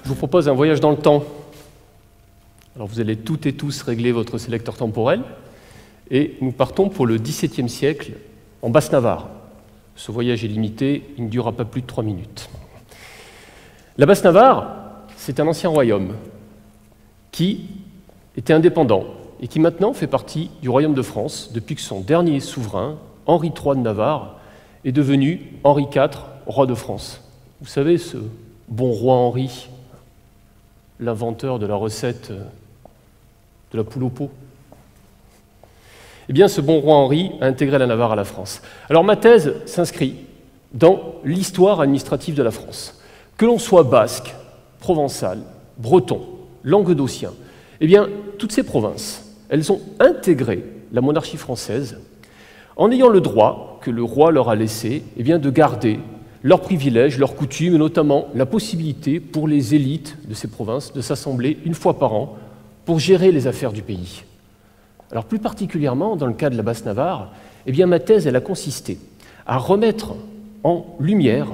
Je vous propose un voyage dans le temps. Alors vous allez toutes et tous régler votre sélecteur temporel et nous partons pour le XVIIe siècle en Basse-Navarre. Ce voyage est limité, il ne durera pas plus de 3 minutes. La Basse-Navarre, c'est un ancien royaume qui était indépendant et qui maintenant fait partie du royaume de France depuis que son dernier souverain, Henri III de Navarre, est devenu Henri IV, roi de France. Vous savez, ce bon roi Henri, l'inventeur de la recette de la poule au pot. Eh bien, ce bon roi Henri a intégré la Navarre à la France. Alors, ma thèse s'inscrit dans l'histoire administrative de la France. Que l'on soit basque, provençal, breton, languedocien, eh bien, toutes ces provinces, elles ont intégré la monarchie française en ayant le droit que le roi leur a laissé, eh bien, de garder leurs privilèges, leurs coutumes, et notamment la possibilité pour les élites de ces provinces de s'assembler une fois par an pour gérer les affaires du pays. Alors plus particulièrement, dans le cas de la Basse-Navarre, eh bien, ma thèse elle a consisté à remettre en lumière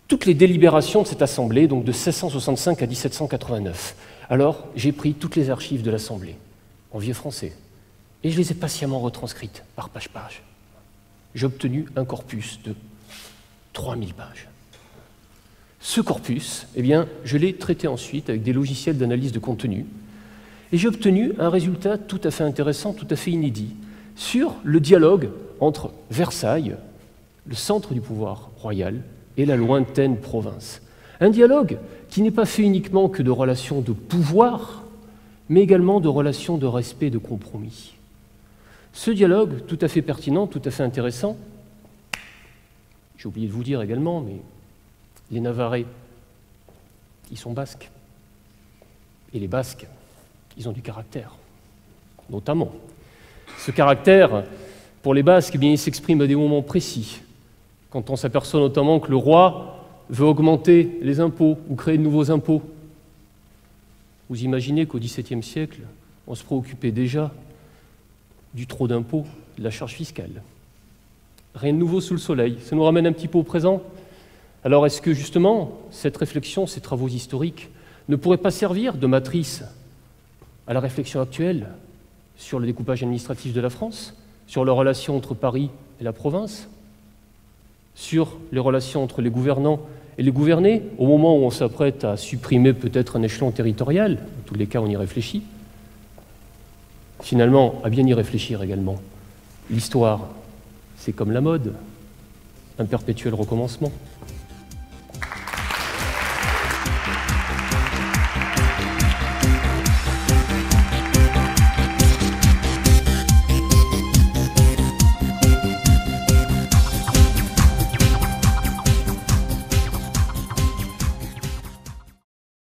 toutes les délibérations de cette assemblée, donc de 1665 à 1789. Alors j'ai pris toutes les archives de l'assemblée, en vieux français, et je les ai patiemment retranscrites par page-page. J'ai obtenu un corpus de 3000 pages. Ce corpus, eh bien, je l'ai traité ensuite avec des logiciels d'analyse de contenu et j'ai obtenu un résultat tout à fait intéressant, tout à fait inédit, sur le dialogue entre Versailles, le centre du pouvoir royal, et la lointaine province. Un dialogue qui n'est pas fait uniquement que de relations de pouvoir, mais également de relations de respect et de compromis. Ce dialogue, tout à fait pertinent, tout à fait intéressant, j'ai oublié de vous dire également, mais les Navarrais, ils sont basques. Et les Basques, ils ont du caractère, notamment. Ce caractère, pour les Basques, eh bien, il s'exprime à des moments précis, quand on s'aperçoit notamment que le roi veut augmenter les impôts ou créer de nouveaux impôts. Vous imaginez qu'au XVIIe siècle, on se préoccupait déjà du trop d'impôts, de la charge fiscale. Rien de nouveau sous le soleil. Ça nous ramène un petit peu au présent. Alors est-ce que justement, cette réflexion, ces travaux historiques, ne pourraient pas servir de matrice à la réflexion actuelle sur le découpage administratif de la France, sur les relations entre Paris et la province, sur les relations entre les gouvernants et les gouvernés, au moment où on s'apprête à supprimer peut-être un échelon territorial, dans tous les cas on y réfléchit, finalement à bien y réfléchir également. L'histoire, c'est comme la mode, un perpétuel recommencement.